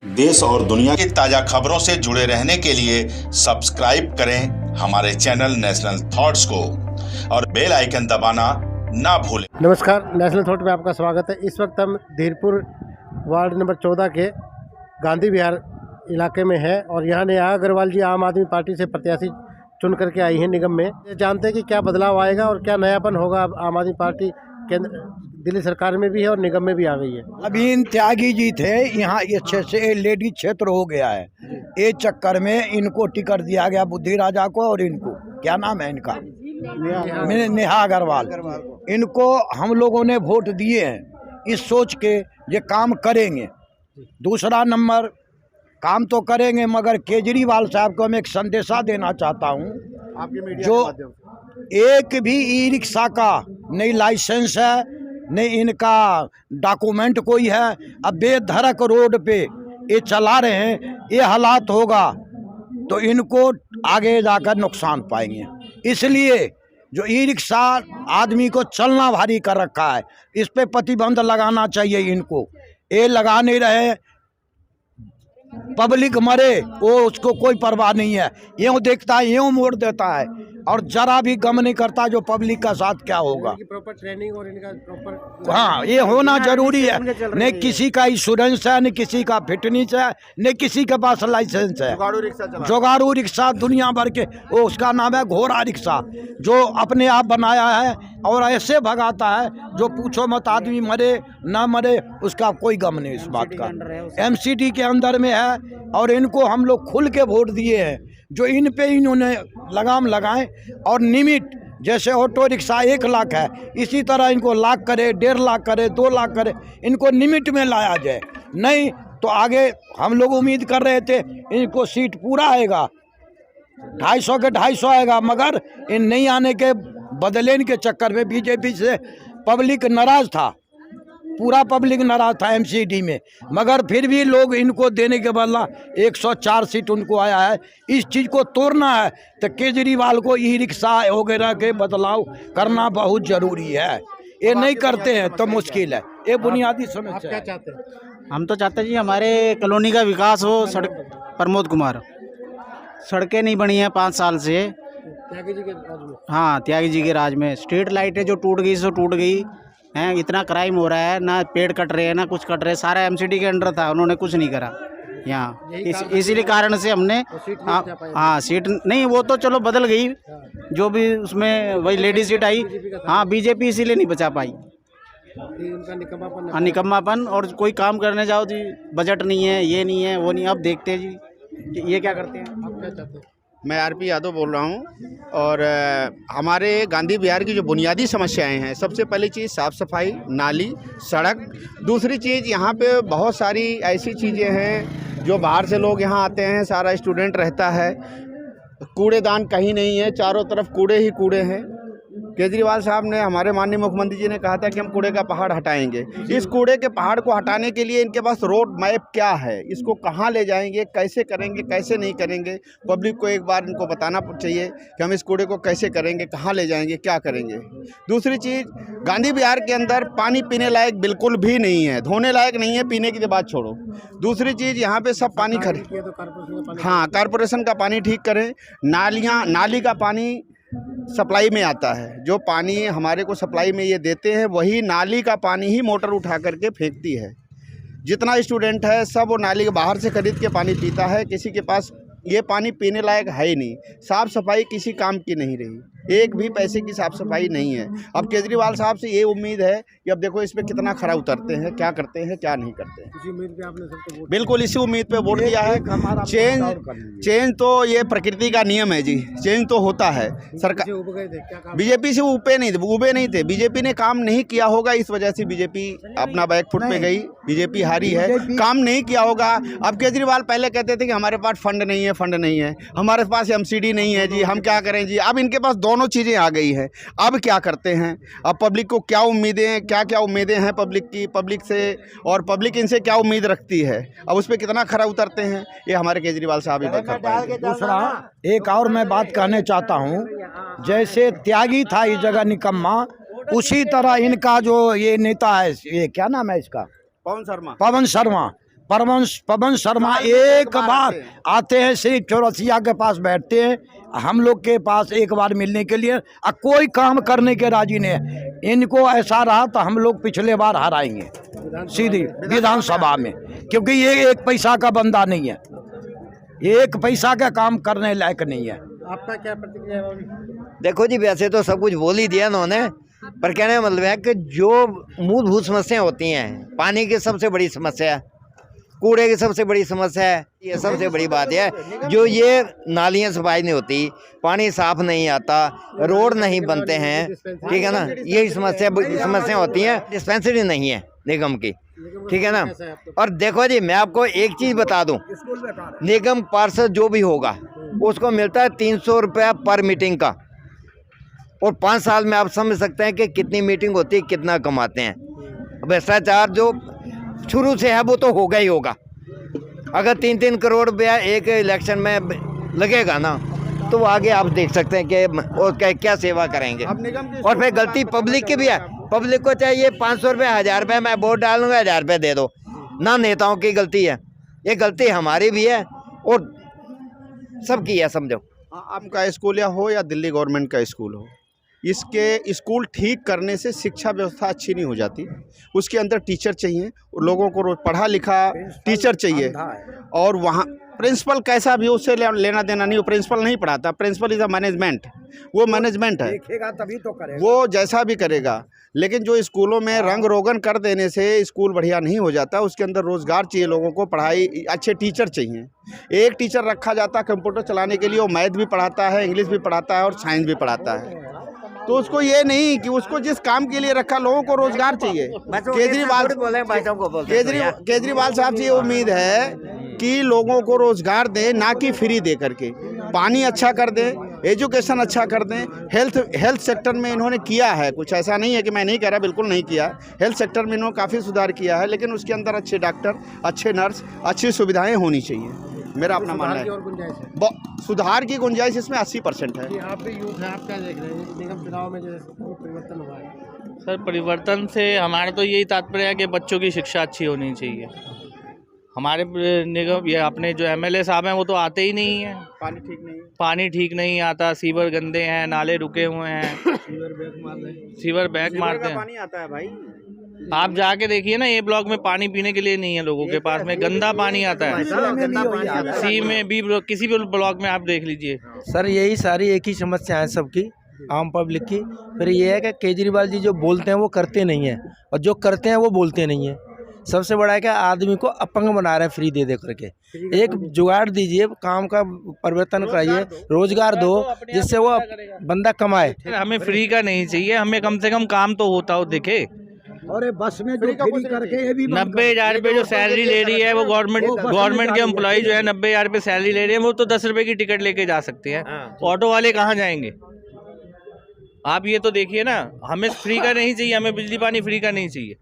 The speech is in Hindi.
देश और दुनिया की ताजा खबरों से जुड़े रहने के लिए सब्सक्राइब करें हमारे चैनल नेशनल थॉट्स को और बेल आइकन दबाना ना भूलें। नमस्कार, नेशनल थॉट में आपका स्वागत है। इस वक्त हम धीरपुर वार्ड नंबर 14 के गांधी विहार इलाके में है और यहाँ नेहा अग्रवाल जी आम आदमी पार्टी से प्रत्याशी चुन करके आई हैं निगम में। ये जानते हैं कि क्या बदलाव आएगा और क्या नयापन होगा। आम आदमी पार्टी केंद्र दिल्ली सरकार में भी है और निगम में भी आ गई है। अभी इन त्यागी जी थे यहाँ, ये से लेडी क्षेत्र हो गया है। ये चक्कर में इनको टिकट दिया गया बुद्धि राजा को, और इनको क्या नाम है इनका, नेहा अग्रवाल। इनको हम लोगों ने वोट दिए हैं इस सोच के ये काम करेंगे। दूसरा नंबर, काम तो करेंगे, मगर केजरीवाल साहब को मैं एक संदेशा देना चाहता हूँ। जो एक भी ई रिक्शा का नहीं लाइसेंस है, नहीं इनका डॉक्यूमेंट कोई है, अब बेधड़क रोड पे ये चला रहे हैं, ये हालात होगा तो इनको आगे जाकर नुकसान पाएंगे। इसलिए जो ई रिक्शा आदमी को चलना भारी कर रखा है, इस पे प्रतिबंध लगाना चाहिए इनको। ये लगा नहीं रहे, पब्लिक मरे वो उसको कोई परवाह नहीं है। यूँ देखता है, यूँ मोड़ देता है और जरा भी गम नहीं करता जो पब्लिक का साथ क्या होगा। प्रॉपर ट्रेनिंग और इनका प्रॉपर, हाँ, ये होना जरूरी है। नहीं किसी का इंश्योरेंस है, नहीं किसी का फिटनेस है, नहीं किसी के पास लाइसेंस है। जुगाड़ू रिक्शा दुनिया भर के, वो उसका नाम है घोड़ा रिक्शा, जो अपने आप बनाया है और ऐसे भगाता है जो पूछो मत, आदमी मरे ना मरे उसका कोई गम नहीं इस बात का। एमसीडी के अंदर में है और इनको हम लोग खुल के वोट दिए हैं। जो इन पे इन्होंने लगाम लगाएं और निमिट, जैसे ऑटो रिक्शा 1 लाख है, इसी तरह इनको लाख करे, 1.5 लाख करे, 2 लाख करे, इनको निमिट में लाया जाए। नहीं तो आगे हम लोग उम्मीद कर रहे थे इनको सीट पूरा आएगा, 250 के 250 आएगा, मगर इन नहीं आने के बदले के चक्कर में बीजेपी से पब्लिक नाराज था, पूरा पब्लिक नाराज था एमसीडी में, मगर फिर भी लोग इनको देने के बदला 104 सीट उनको आया है। इस चीज़ को तोड़ना है तो केजरीवाल को ई रिक्शा वगैरह के बदलाव करना बहुत ज़रूरी है। ये नहीं करते हैं तो मुश्किल है। ये बुनियादी समस्या क्या चाहते हैं? हम तो चाहते हैं जी हमारे कॉलोनी का विकास हो। सड़क, प्रमोद कुमार, सड़कें नहीं बनी हैं 5 साल से। त्यागी जी के राज में, हाँ, त्यागी जी के राज में स्ट्रीट लाइटें जो टूट गई सो टूट गई हैं। इतना क्राइम हो रहा है, ना पेड़ कट रहे हैं ना कुछ कट रहे हैं। सारा एमसीडी के अंडर था, उन्होंने कुछ नहीं करा यहाँ। इसीलिए कारण से हमने हाँ सीट नहीं, वो तो चलो बदल गई, जो भी उसमें वही लेडी सीट आई। हाँ, बीजेपी इसीलिए नहीं बचा पाई। हाँ, निकम्मापन, और कोई काम करने जाओ जी बजट नहीं है, ये नहीं है, वो नहीं। अब देखते हैं जी ये क्या करते हैं। आप क्या चाहते हैं? मैं आरपी यादव बोल रहा हूं। और हमारे गांधी विहार की जो बुनियादी समस्याएं हैं, सबसे पहली चीज़ साफ़ सफाई, नाली, सड़क। दूसरी चीज़ यहाँ पे बहुत सारी ऐसी चीज़ें हैं जो बाहर से लोग यहाँ आते हैं, सारा स्टूडेंट रहता है, कूड़ेदान कहीं नहीं है, चारों तरफ कूड़े ही कूड़े हैं। केजरीवाल साहब ने, हमारे माननीय मुख्यमंत्री जी ने कहा था कि हम कूड़े का पहाड़ हटाएंगे। इस कूड़े के पहाड़ को हटाने के लिए इनके पास रोड मैप क्या है, इसको कहाँ ले जाएंगे, कैसे करेंगे, कैसे नहीं करेंगे। पब्लिक को एक बार इनको बताना चाहिए कि हम इस कूड़े को कैसे करेंगे, कहाँ ले जाएंगे, क्या करेंगे। दूसरी चीज़, गांधी विहार के अंदर पानी पीने लायक बिल्कुल भी नहीं है, धोने लायक नहीं है, पीने की बात छोड़ो। दूसरी चीज़, यहाँ पे सब पानी हाँ, कॉरपोरेशन का पानी ठीक करें। नालियाँ, नाली का पानी सप्लाई में आता है, जो पानी हमारे को सप्लाई में ये देते हैं वही नाली का पानी ही मोटर उठा करके फेंकती है। जितना स्टूडेंट है सब वो नाली के बाहर से खरीद के पानी पीता है, किसी के पास ये पानी पीने लायक है ही नहीं। साफ़ सफाई किसी काम की नहीं रही, एक भी पैसे की साफ़ सफाई नहीं है। अब केजरीवाल साहब से ये उम्मीद है कि अब देखो इस पे कितना खरा उतरते हैं, क्या करते हैं क्या नहीं करते हैं। इसी उम्मीद पे आपने सबको वोट, बिल्कुल इसी उम्मीद पे वोट दिया है। चेंज तो ये प्रकृति का नियम है जी, चेंज तो होता है। सरकार उब गए थे, क्या काम? बीजेपी से उबे नहीं थे, बीजेपी ने काम नहीं किया होगा, इस वजह से बीजेपी अपना बैकफुट पे गई, बीजेपी हारी है, काम नहीं किया होगा। अब केजरीवाल पहले कहते थे कि हमारे पास फंड नहीं है, हमारे पास एमसीडी नहीं है जी, हम क्या करें जी। अब इनके पास दोनों चीज़ें आ गई हैं, अब क्या करते हैं। अब पब्लिक को क्या उम्मीदें, क्या उम्मीदें हैं पब्लिक की, पब्लिक से, और पब्लिक इनसे क्या उम्मीद रखती है, अब उस पर कितना खरा उतरते हैं, ये हमारे केजरीवाल साहब ही बता पाएंगे। दूसरा एक और मैं बात कहने चाहता हूँ, जैसे त्यागी था इस जगह निकम्मा, उसी तरह इनका जो ये नेता है, ये क्या नाम है इसका, पवन शर्मा। पवन शर्मा, पवन शर्मा एक बार आते हैं, सिर्फ चौरसिया के पास बैठते हैं, हम लोग के पास एक बार मिलने के लिए, कोई काम करने के राजी नहीं है। इनको ऐसा रहा तो हम लोग पिछले बार हराएंगे सीधी विधानसभा में, क्योंकि ये एक पैसा का बंदा नहीं है, एक पैसा का काम करने लायक नहीं है। आपका क्या प्रतिक्रिया है? देखो जी, वैसे तो सब कुछ बोल ही दिया उन्होंने, पर कहने का मतलब है कि जो मूलभूत समस्याएं होती हैं, पानी की सबसे बड़ी समस्या है, कूड़े की सबसे बड़ी समस्या है, ये सबसे बड़ी बात है। जो ये नालियां सफाई नहीं होती, पानी साफ नहीं आता, रोड नहीं बनते हैं, ठीक है ना, यही समस्या होती हैं। डिस्पेंसरी नहीं है निगम की, ठीक है ना। और देखो जी, मैं आपको एक चीज़ बता दूं, निगम पार्षद जो भी होगा उसको मिलता है 300 रुपया पर मीटिंग का, और 5 साल में आप समझ सकते हैं कि कितनी मीटिंग होती है, कितना कमाते हैं। भ्रष्टाचार जो शुरू से है वो तो होगा ही होगा। अगर 3-3 करोड़ रुपया एक इलेक्शन में लगेगा ना, तो आगे आप देख सकते हैं कि और क्या सेवा करेंगे। और फिर गलती पब्लिक की भी है, पब्लिक को चाहिए 500 रुपये, 1000 रुपये मैं वोट डालूंगा, 1000 रुपये दे दो ना। नेताओं की गलती है, ये गलती हमारी भी है और सबकी है, समझो। आपका स्कूल या हो या दिल्ली गवर्नमेंट का स्कूल हो, इसके स्कूल ठीक करने से शिक्षा व्यवस्था अच्छी नहीं हो जाती। उसके अंदर टीचर चाहिए, लोगों को रोज पढ़ा लिखा टीचर चाहिए, और वहाँ प्रिंसिपल कैसा भी उससे लेना देना नहीं, वो प्रिंसिपल नहीं पढ़ाता, प्रिंसिपल इज़ अ मैनेजमेंट, वो मैनेजमेंट है, देखेगा तभी तो करेगा, वो जैसा भी करेगा। लेकिन जो स्कूलों में रंग रोगन कर देने से स्कूल बढ़िया नहीं हो जाता। उसके अंदर रोज़गार चाहिए लोगों को, पढ़ाई, अच्छे टीचर चाहिए। एक टीचर रखा जाता कंप्यूटर चलाने के लिए, वो मैथ भी पढ़ाता है, इंग्लिश भी पढ़ाता है और साइंस भी पढ़ाता है। तो उसको ये नहीं कि उसको जिस काम के लिए रखा, लोगों को रोजगार चाहिए। केजरीवाल साहब से ये उम्मीद है कि लोगों को रोजगार दें, ना कि फ्री दे करके। पानी अच्छा कर दें, एजुकेशन अच्छा कर दें, हेल्थ सेक्टर में इन्होंने किया है कुछ, ऐसा नहीं है कि मैं नहीं कह रहा, बिल्कुल नहीं किया। हेल्थ सेक्टर में इन्होंने काफ़ी सुधार किया है, लेकिन उसके अंदर अच्छे डॉक्टर, अच्छे नर्स, अच्छी सुविधाएँ होनी चाहिए, मेरा अपना मानना है। सुधार की गुंजाइश इसमें 80% है। आप भी यूथ हैं, आप क्या देख रहे हैं निगम चुनाव में जैसे परिवर्तन हुआ है? सर, परिवर्तन से हमारा तो यही तात्पर्य है कि बच्चों की शिक्षा अच्छी होनी चाहिए। हमारे निगम, ये अपने जो एमएलए साहब हैं वो तो आते ही नहीं हैं। पानी ठीक नहीं आता, सीवर गंदे हैं, नाले रुके हुए हैं, सीवर बैक मारते हैं। पानी आता है भाई, आप जाके देखिए ना, ये ब्लॉक में पानी पीने के लिए नहीं है लोगों के पास में, गंदा पानी आता है। सी में भी किसी भी ब्लॉक में आप देख लीजिए। सर, यही सारी एक ही समस्या है सबकी, आम पब्लिक की। फिर ये है कि केजरीवाल जी जो बोलते हैं वो करते नहीं हैं, और जो करते हैं वो बोलते नहीं हैं। सबसे बड़ा है कि आदमी को अपंग बना रहे हैं फ्री दे करके। एक जुगाड़ दीजिए, काम का परिवर्तन कराइए, रोजगार दो, जिससे वो बंदा कमाए। हमें फ्री का नहीं चाहिए, हमें कम से कम काम तो होता हो दिखे। और बस में जो फ्री करके ये भी 90,000 रुपये जो सैलरी ले रही है वो गवर्नमेंट के एम्प्लॉय जो है 90,000 रुपये सैलरी ले रहे हैं, वो तो 10 रुपये की टिकट लेके जा सकते हैं। ऑटो वाले कहाँ जाएंगे? आप ये तो देखिए ना, हमें फ्री का नहीं चाहिए, हमें बिजली पानी फ्री का नहीं चाहिए।